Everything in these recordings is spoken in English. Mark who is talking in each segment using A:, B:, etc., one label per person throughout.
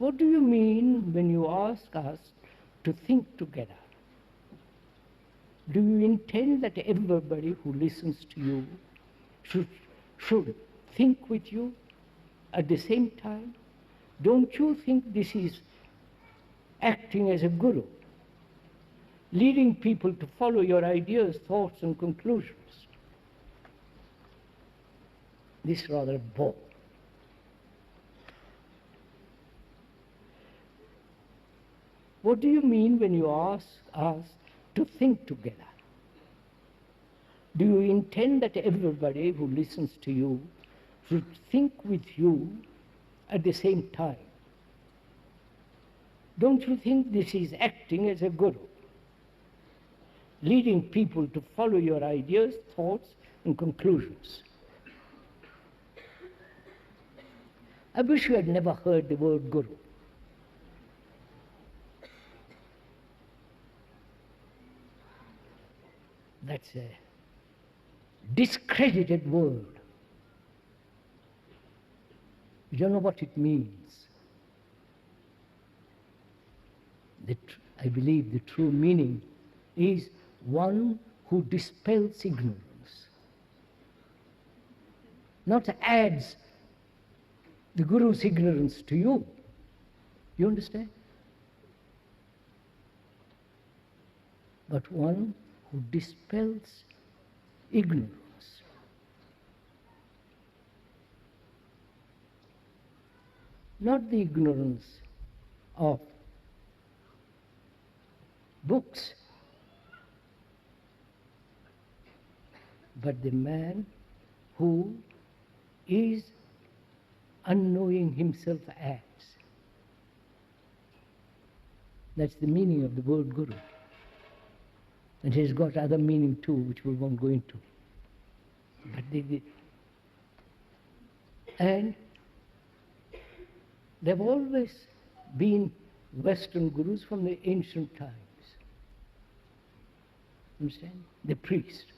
A: what do you mean when you ask us to think together? Do you intend that everybody who listens to you should think with you at the same time? Don't you think this is acting as a guru, leading people to follow your ideas, thoughts, and conclusions? This is rather a bore. What do you mean when you ask us to think together? Do you intend that everybody who listens to you should think with you at the same time? Don't you think this is acting as a guru, leading people to follow your ideas, thoughts, and conclusions? I wish you had never heard the word guru. That's a discredited word. You don't know what it means. I believe the true meaning is one who dispels ignorance, not adds the guru's ignorance to you. You understand? But one who dispels ignorance. Not the ignorance of books, but the man who is unknowing himself as. That's the meaning of the word guru. And it has got other meaning too, which we won't go into. But and there have always been Western gurus from the ancient times. Understand? The priest,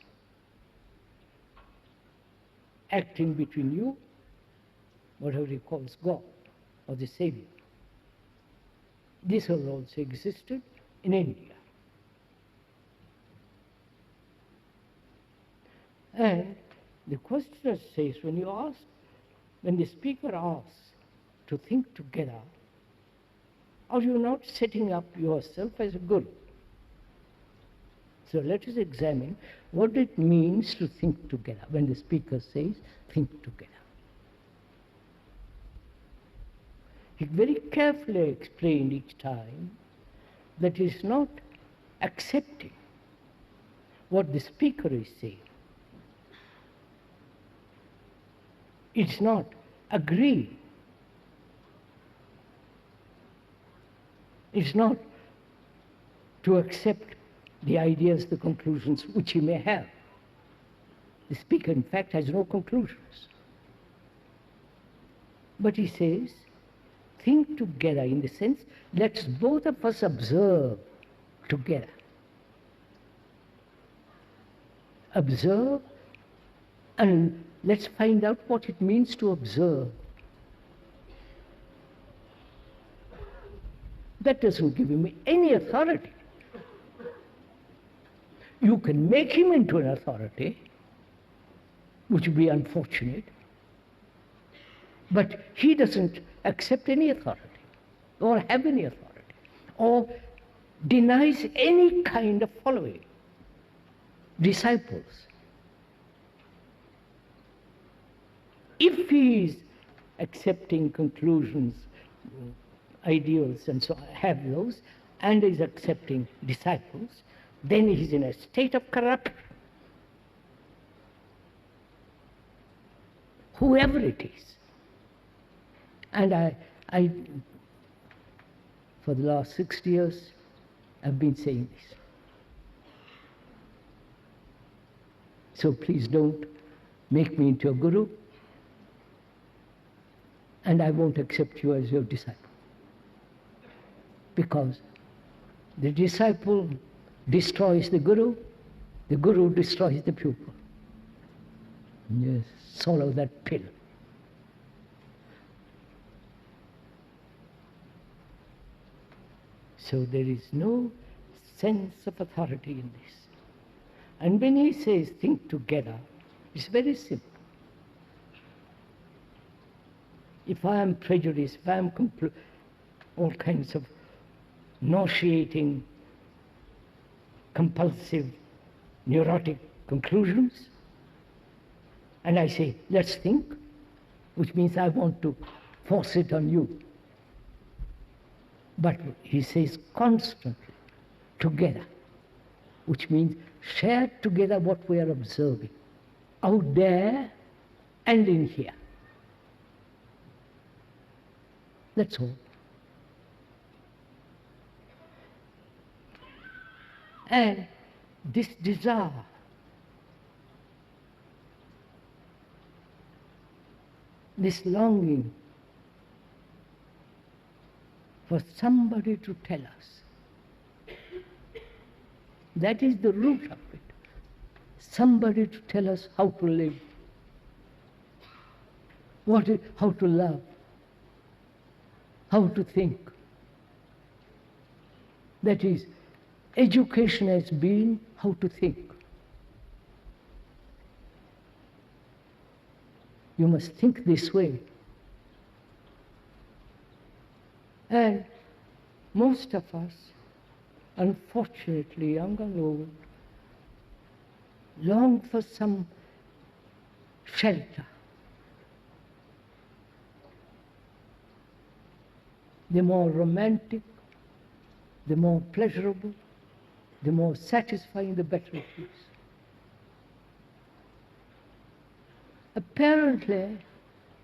A: acting between you, whatever he calls God, or the Savior. This has also existed in India. And the questioner says, when the speaker asks to think together, are you not setting up yourself as a guru? So let us examine what it means to think together when the speaker says, think together. He very carefully explained each time that it is not accepting what the speaker is saying. It's not agreeing. It's not to accept the ideas, the conclusions which he may have. The speaker, in fact, has no conclusions. But he says, think together in the sense, let's both of us observe together. Observe, and let's find out what it means to observe. That doesn't give him any authority. You can make him into an authority, which would be unfortunate, but he doesn't accept any authority, or have any authority, or denies any kind of following, disciples. If he is accepting conclusions, ideals and so on, have those, and is accepting disciples, then he is in a state of corruption. Whoever it is. And I for the last 60 years, I've been saying this. So please don't make me into a guru, and I won't accept you as your disciple. Because the disciple destroys the guru destroys the pupil. Yes, swallow that pill. So there is no sense of authority in this. And when he says think together, it's very simple. If I am prejudiced, if I am all kinds of nauseating, compulsive, neurotic conclusions, and I say, let's think, which means I want to force it on you. But he says constantly, together, which means share together what we are observing, out there and in here. That's all. And this desire this longing for somebody to tell us, that is the root of it. Somebody to tell us how to live, how to love, how to think. That is, education has been how to think. You must think this way. And most of us, unfortunately, young and old, long for some shelter. The more romantic, the more pleasurable, the more satisfying, the better it is. Apparently,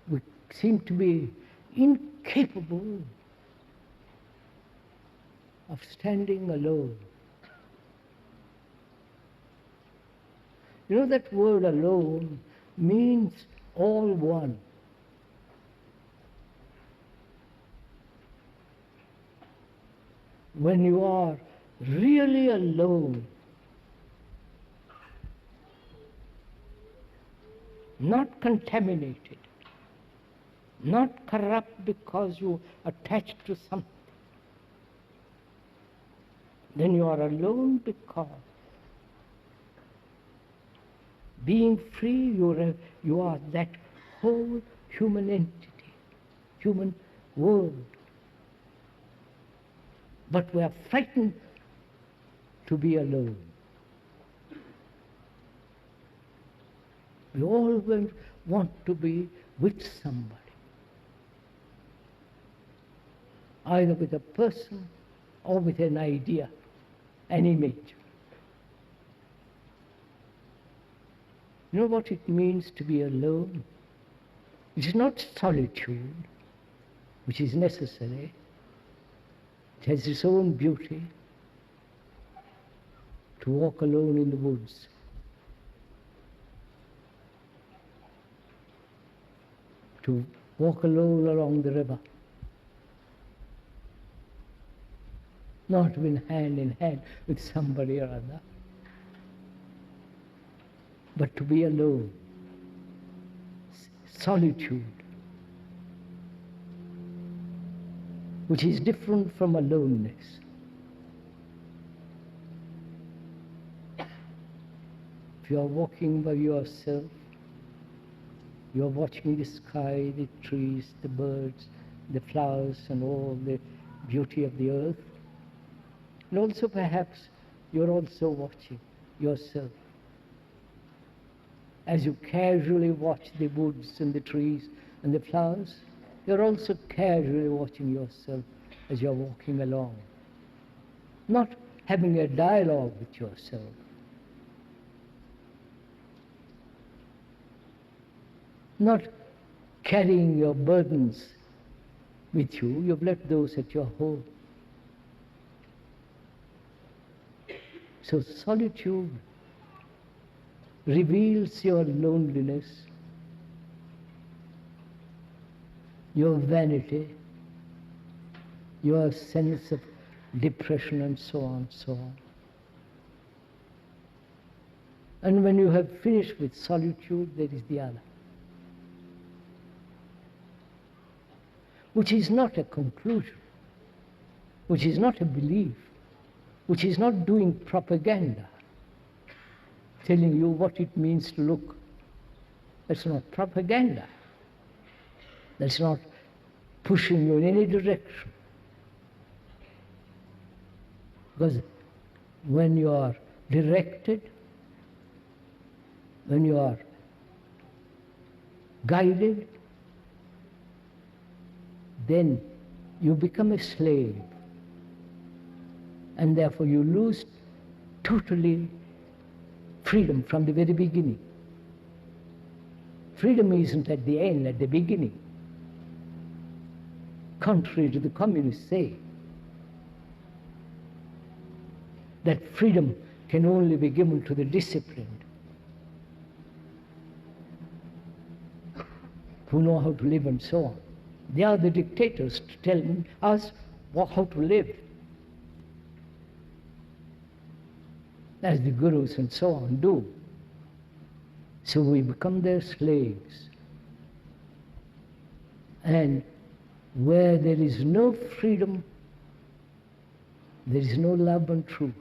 A: we seem to be incapable of standing alone. You know, that word alone means all one. When you are really alone, not contaminated, not corrupt because you attach to something, then you are alone because being free, you are that whole human entity, human world. But we are frightened to be alone. We always want to be with somebody, either with a person or with an idea, an image. You know what it means to be alone? It is not solitude, which is necessary. It has its own beauty. To walk alone in the woods, to walk alone along the river, not in hand with somebody or other, but to be alone, solitude, which is different from aloneness. If you are walking by yourself, you are watching the sky, the trees, the birds, the flowers, and all the beauty of the earth. And also perhaps you are also watching yourself. As you casually watch the woods and the trees and the flowers, you are also casually watching yourself as you are walking along. Not having a dialogue with yourself. Not carrying your burdens with you, you've left those at your home. So solitude reveals your loneliness, your vanity, your sense of depression, and so on, so on. And when you have finished with solitude, there is the other, which is not a conclusion, which is not a belief, which is not doing propaganda, telling you what it means to look. That's not propaganda. That's not pushing you in any direction. Because when you are directed, when you are guided, then you become a slave. And therefore you lose totally freedom from the very beginning. Freedom isn't at the end, at the beginning. Contrary to the communists say, that freedom can only be given to the disciplined, who know how to live and so on. They are the dictators to tell us how to live, as the gurus and so on do. So we become their slaves. And where there is no freedom, there is no love and truth.